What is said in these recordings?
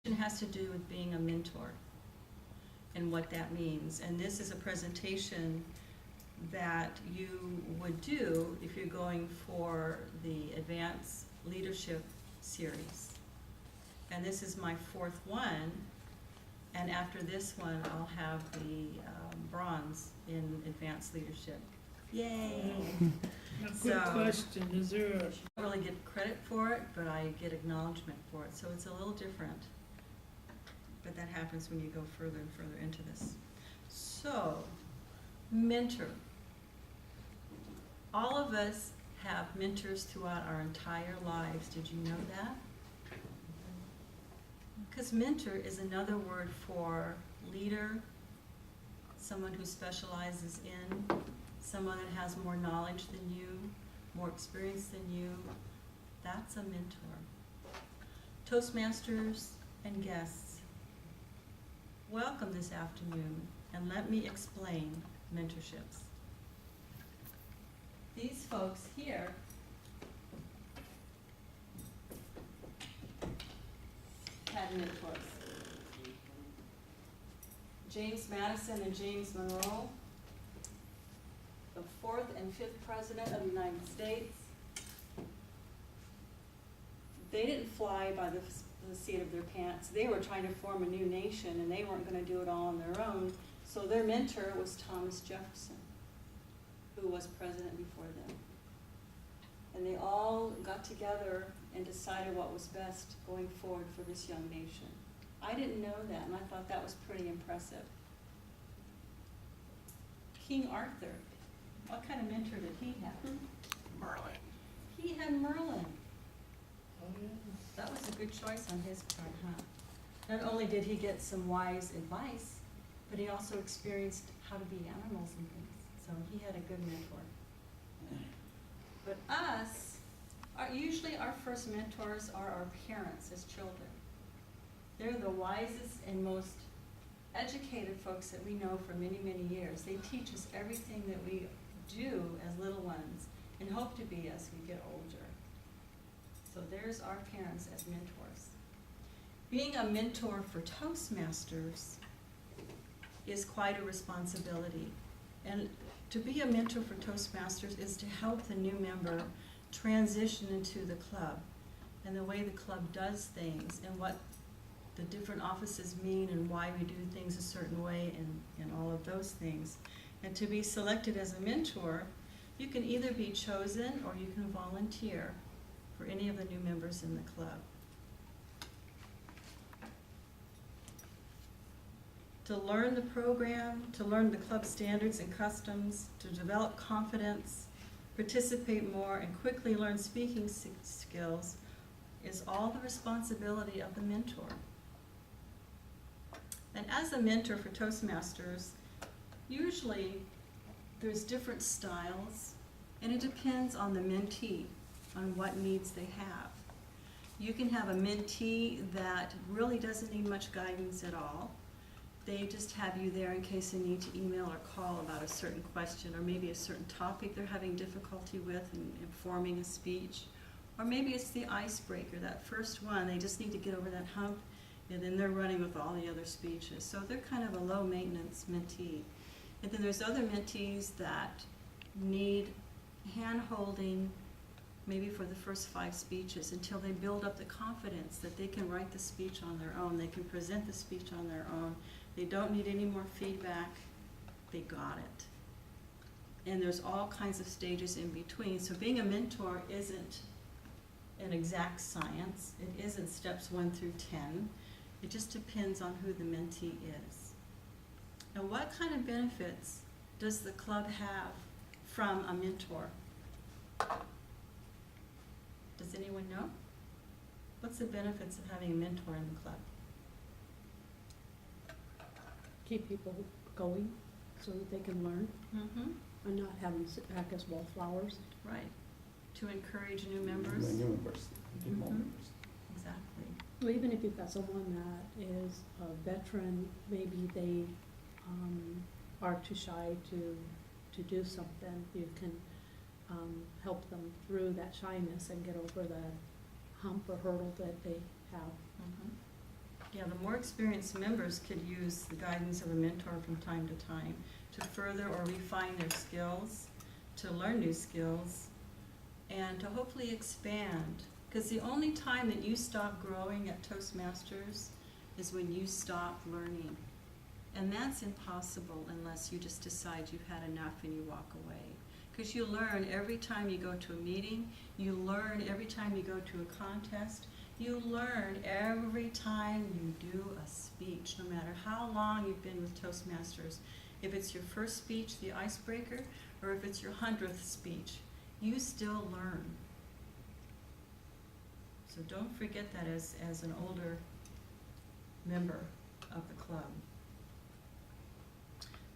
It has to do with being a mentor and what that means. And this is a presentation that you would do if you're going for the Advanced Leadership Series. And this is my fourth one, and after this one I'll have the bronze in Advanced Leadership. Yay! A quick question, is there a, I don't really get credit for it, but I get acknowledgement for it, so it's a little different. But that happens when you go further and further into this. So, mentor. All of us have mentors throughout our entire lives. Did you know that? Because mentor is another word for leader, someone who specializes in, someone that has more knowledge than you, more experience than you. That's a mentor. Toastmasters and guests, welcome this afternoon, and let me explain mentorships. These folks here had mentors. James Madison and James Monroe, the 4th and 5th President of the United States. They didn't fly by the seat of their pants. They were trying to form a new nation, and they weren't going to do it all on their own. So their mentor was Thomas Jefferson, who was president before them. And they all got together and decided what was best going forward for this young nation. I didn't know that, and I thought that was pretty impressive. King Arthur, what kind of mentor did he have? Merlin. He had Merlin. oh yeah, That was a good choice on his part, huh? Not only did he get some wise advice, but he also experienced how to be animals and things. So he had a good mentor. But us, usually our first mentors are our parents as children. They're the wisest and most educated folks that we know for many, many years. They teach us everything that we do as little ones and hope to be as we get older. So there's our parents as mentors. Being a mentor for Toastmasters is quite a responsibility. And to be a mentor for Toastmasters is to help the new member transition into the club and the way the club does things and what the different offices mean and why we do things a certain way and all of those things. And to be selected as a mentor, you can either be chosen or you can volunteer for any of the new members in the club. To learn the program, to learn the club standards and customs, to develop confidence, participate more, and quickly learn speaking skills is all the responsibility of the mentor. And as a mentor for Toastmasters, usually there's different styles, and it depends on the mentee, on what needs they have. You can have a mentee that really doesn't need much guidance at all. They just have you there in case they need to email or call about a certain question, or maybe a certain topic they're having difficulty with in forming a speech. Or maybe it's the icebreaker, that first one, they just need to get over that hump, and then they're running with all the other speeches. So they're kind of a low maintenance mentee. And then there's other mentees that need hand-holding, maybe for the first 5 speeches, until they build up the confidence that they can write the speech on their own, they can present the speech on their own, they don't need any more feedback, they got it. And there's all kinds of stages in between, so being a mentor isn't an exact science, it isn't steps 1 through 10, it just depends on who the mentee is. And what kind of benefits does the club have from a mentor? Does anyone know? What's the benefits of having a mentor in the club? Keep people going so that they can learn Mm-hmm. and not have them sit back as wallflowers. Right. To encourage new members. New members, get more Mhm. members. Exactly. Well, even if you've got someone that is a veteran, maybe they are too shy to do something, you can help them through that shyness and get over the hump or hurdle that they have. Mm-hmm. Yeah, the more experienced members could use the guidance of a mentor from time to time to further or refine their skills, to learn new skills, and to hopefully expand. Because the only time that you stop growing at Toastmasters is when you stop learning. And that's impossible unless you just decide you've had enough and you walk away. Because you learn every time you go to a meeting, you learn every time you go to a contest, you learn every time you do a speech, no matter how long you've been with Toastmasters. If it's your first speech, the icebreaker, or if it's your 100th speech, you still learn. So don't forget that as an older member of the club.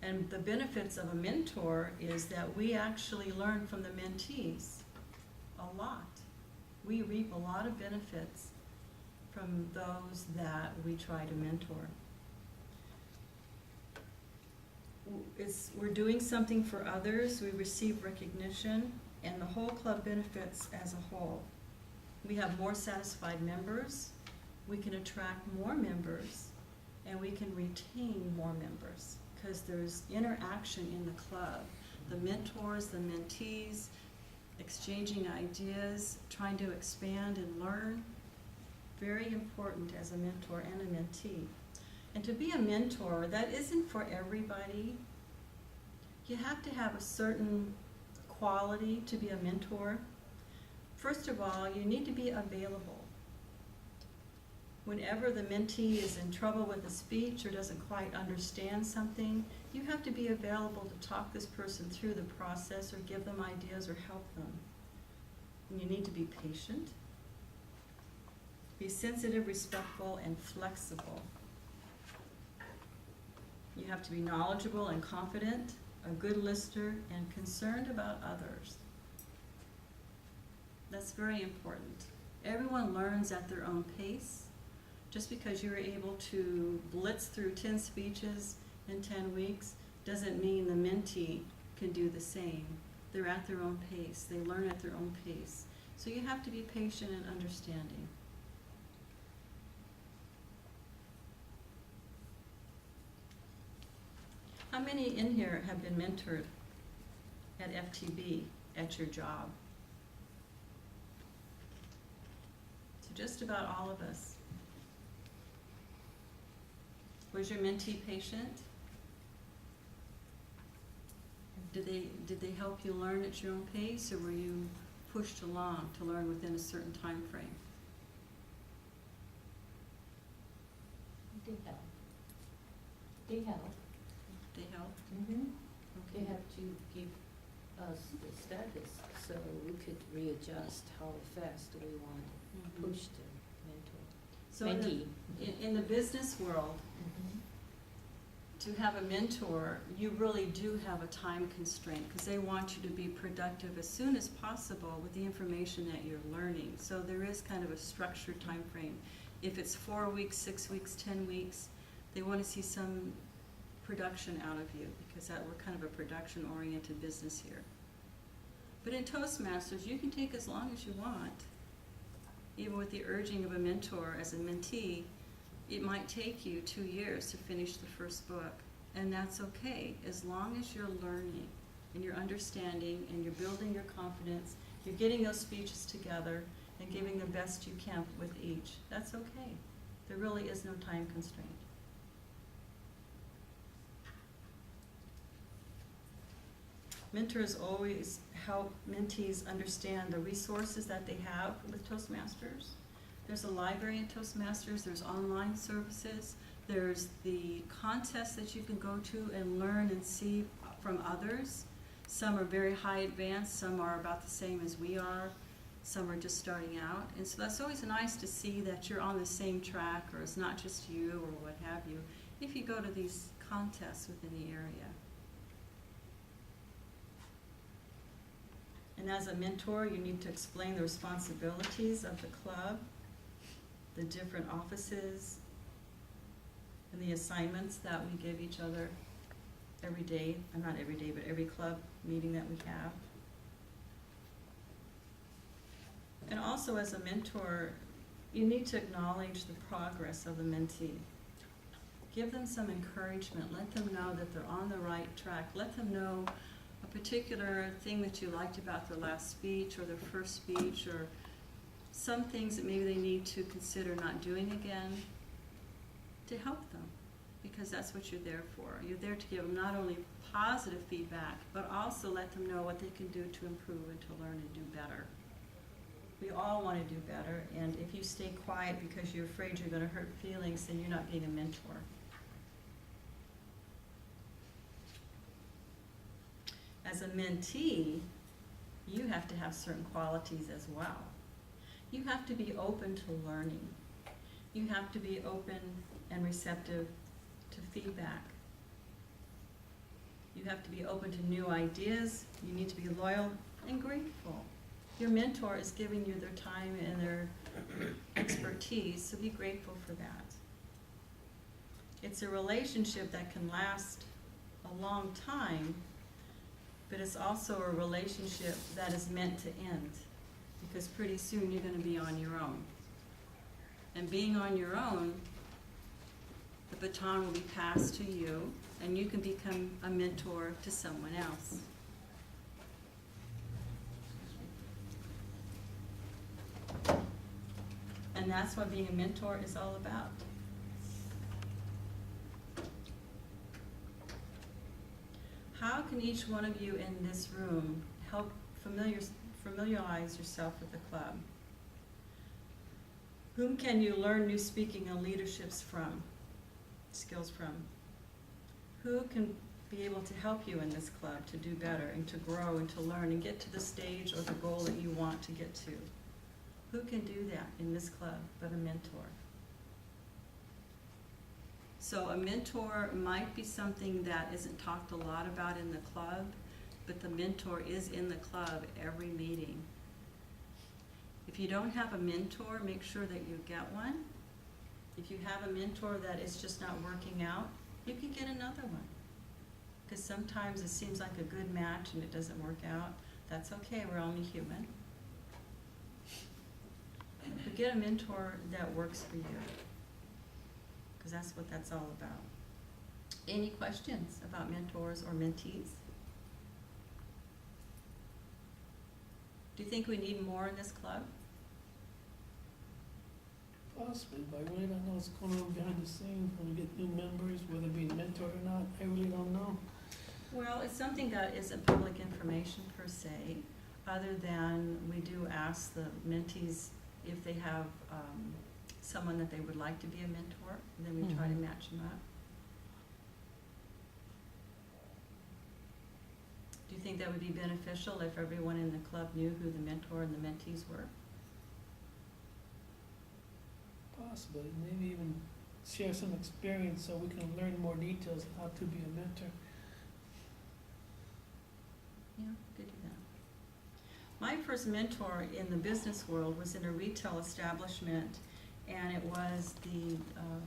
And the benefits of a mentor is that we actually learn from the mentees a lot. We reap a lot of benefits from those that we try to mentor. We're doing something for others, we receive recognition, and the whole club benefits as a whole. We have more satisfied members, we can attract more members, and we can retain more members because there's interaction in the club. The mentors, the mentees, exchanging ideas, trying to expand and learn. Very important as a mentor and a mentee. And to be a mentor, that isn't for everybody. You have to have a certain quality to be a mentor. First of all, you need to be available. Whenever the mentee is in trouble with a speech or doesn't quite understand something, you have to be available to talk this person through the process or give them ideas or help them. And you need to be patient, be sensitive, respectful, and flexible. You have to be knowledgeable and confident, a good listener, and concerned about others. That's very important. Everyone learns at their own pace. Just because you're able to blitz through 10 speeches in 10 weeks doesn't mean the mentee can do the same. They're at their own pace. They learn at their own pace. So you have to be patient and understanding. How many in here have been mentored at FTB at your job? So just about all of us. Was your mentee patient? Did they help you learn at your own pace, or were you pushed along to learn within a certain time frame? They help. They help. They helped? Mm-hmm. They Okay. have to give us the status so we could readjust how fast we want to Mhm. push the mentor. So in Mentee. the business world, Mhm. to have a mentor, you really do have a time constraint because they want you to be productive as soon as possible with the information that you're learning. So there is kind of a structured time frame. If it's 4 weeks, 6 weeks, 10 weeks, they want to see some production out of you because we're kind of a production-oriented business here. But in Toastmasters, you can take as long as you want. Even with the urging of a mentor as a mentee, it might take you 2 years to finish the first book, and that's okay, as long as you're learning and you're understanding and you're building your confidence, you're getting those speeches together and giving the best you can with each. That's okay. There really is no time constraint. Mentors always help mentees understand the resources that they have with Toastmasters. There's a library in Toastmasters, there's online services, there's the contests that you can go to and learn and see from others. Some are very high advanced, some are about the same as we are, some are just starting out. And so that's always nice to see that you're on the same track, or it's not just you or what have you, if you go to these contests within the area. And as a mentor, you need to explain the responsibilities of the club, the different offices, and the assignments that we give each other every day, not every day, but every club meeting that we have. And also as a mentor, You need to acknowledge the progress of the mentee. Give them some encouragement. Let them know that they're on the right track. Let them know a particular thing that you liked about their last speech or their first speech, or some things that maybe they need to consider not doing again, to help them, because that's what you're there for. You're there to give them not only positive feedback, but also let them know what they can do to improve and to learn and do better. We all want to do better, and if you stay quiet because you're afraid you're going to hurt feelings, then you're not being a mentor. As a mentee, you have to have certain qualities as well. You have to be open to learning. You have to be open and receptive to feedback. You have to be open to new ideas. You need to be loyal and grateful. Your mentor is giving you their time and their expertise, so be grateful for that. It's a relationship that can last a long time, but it's also a relationship that is meant to end, because pretty soon you're going to be on your own. And being on your own, the baton will be passed to you, and you can become a mentor to someone else. And that's what being a mentor is all about. How can each one of you in this room help familiarize yourself with the club? Whom can you learn new speaking and leadership skills from? Who can be able to help you in this club to do better and to grow and to learn and get to the stage or the goal that you want to get to? Who can do that in this club but a mentor? So a mentor might be something that isn't talked a lot about in the club, but the mentor is in the club every meeting. If you don't have a mentor, make sure that you get one. If you have a mentor that is just not working out, you can get another one. Because sometimes it seems like a good match and it doesn't work out. That's okay, we're only human. But get a mentor that works for you, because that's what that's all about. Any questions about mentors or mentees? Do you think we need more in this club? Possibly, but I really don't know what's going on behind the scenes when we get new members, whether it be mentored or not. I really don't know. Well, it's something that isn't public information per se, other than we do ask the mentees if they have someone that they would like to be a mentor, and then we try to match them up. Do you think that would be beneficial if everyone in the club knew who the mentor and the mentees were? Possibly, maybe even share some experience so we can learn more details of how to be a mentor. Yeah, could do that. My first mentor in the business world was in a retail establishment, and it was the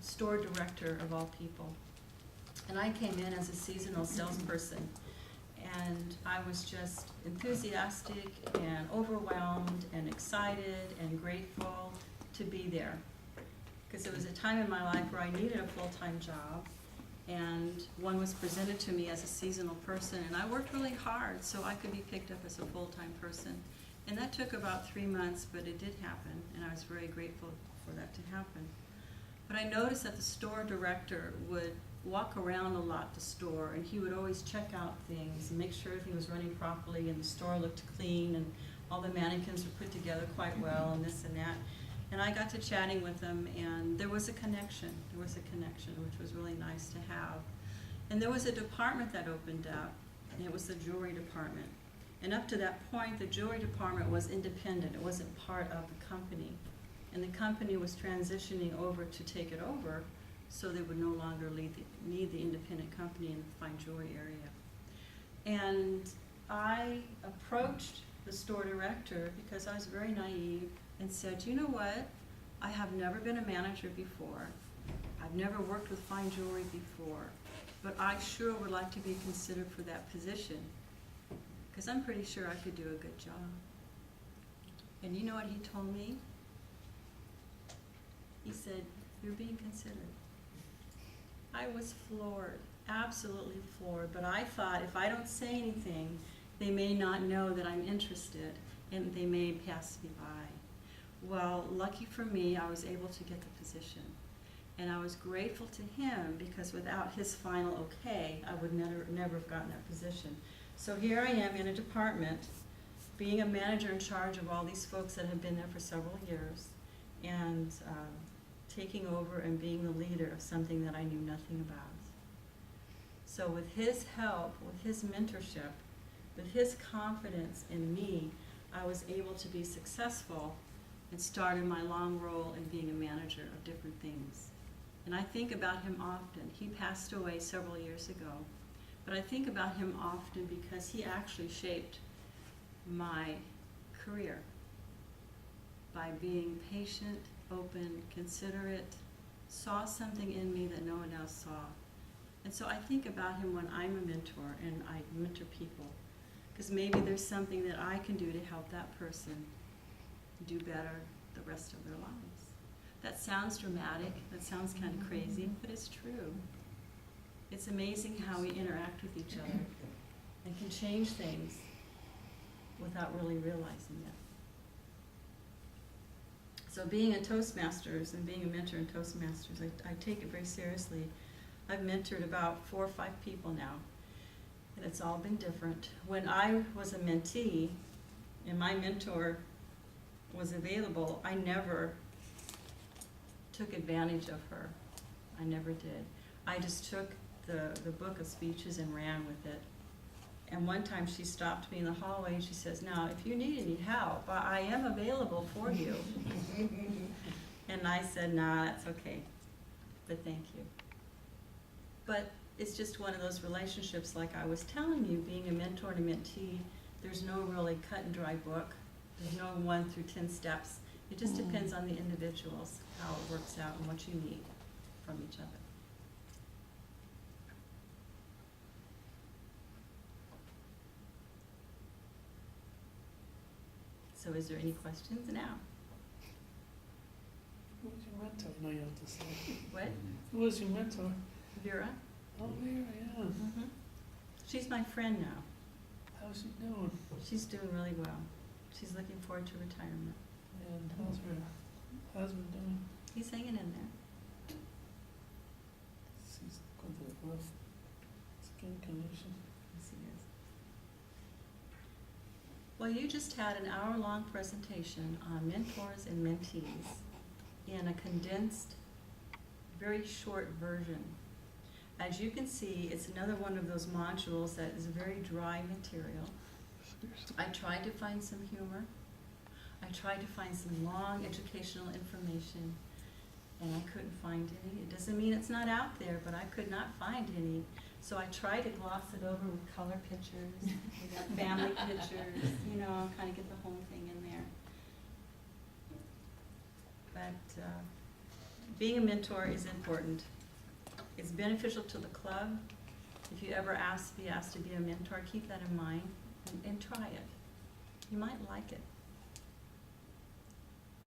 store director of all people. And I came in as a seasonal salesperson, and I was just enthusiastic and overwhelmed and excited and grateful to be there. Because it was a time in my life where I needed a full-time job, and one was presented to me as a seasonal person, and I worked really hard so I could be picked up as a full-time person. And that took about 3 months, but it did happen, and I was very grateful for that to happen. But I noticed that the store director would walk around a lot the store, and he would always check out things and make sure everything was running properly and the store looked clean and all the mannequins were put together quite well and this and that. And I got to chatting with him, and there was a connection. There was a connection, which was really nice to have. And there was a department that opened up, and it was the jewelry department. And up to that point, the jewelry department was independent. It wasn't part of the company. And the company was transitioning over to take it over, so they would no longer need the independent company in the fine jewelry area. And I approached the store director because I was very naive and said, you know what, I have never been a manager before. I've never worked with fine jewelry before, but I sure would like to be considered for that position, because I'm pretty sure I could do a good job. And you know what he told me? He said, "You're being considered." I was floored, absolutely floored, but I thought if I don't say anything, they may not know that I'm interested and they may pass me by. Well, lucky for me, I was able to get the position. And I was grateful to him because without his final okay, I would never have gotten that position. So here I am in a department, being a manager in charge of all these folks that have been there for several years, and taking over and being the leader of something that I knew nothing about. So with his help, with his mentorship, with his confidence in me, I was able to be successful and started my long role in being a manager of different things. And I think about him often. He passed away several years ago, but I think about him often because he actually shaped my career by being patient, open, considerate, saw something in me that no one else saw. And so I think about him when I'm a mentor and I mentor people, because maybe there's something that I can do to help that person do better the rest of their lives. That sounds dramatic, that sounds kind of crazy, but it's true. It's amazing how we interact with each other and can change things without really realizing it. So being a Toastmasters and being a mentor in Toastmasters, I take it very seriously. I've mentored about 4 or 5 people now, and it's all been different. When I was a mentee and my mentor was available, I never took advantage of her. I never did. I just took the book of speeches and ran with it. And one time she stopped me in the hallway and she says, "Now, if you need any help, I am available for you." And I said, "Nah, that's okay, but thank you." But it's just one of those relationships, like I was telling you, being a mentor and a mentee, there's no really cut and dry book. There's no 1 through 10 steps. It just depends on the individuals, how it works out and what you need from each other. So is there any questions now? Who was your mentor? No, you have to say. What? Who was your mentor? Vera? Oh, Vera, yeah. Mm-hmm. She's my friend now. How's she doing? She's doing really well. She's looking forward to retirement. And how's her husband doing? He's hanging in there. She's going through a rough skin condition. Yes, he is. Well, you just had an hour-long presentation on mentors and mentees in a condensed, very short version. As you can see, it's another one of those modules that is very dry material. I tried to find some humor. I tried to find some long educational information, and I couldn't find any. It doesn't mean it's not out there, but I could not find any. So I tried to gloss it over with color pictures, with family pictures, kind of get the whole thing in there. But being a mentor is important. It's beneficial to the club. If you ever be asked to be a mentor, keep that in mind and try it. You might like it.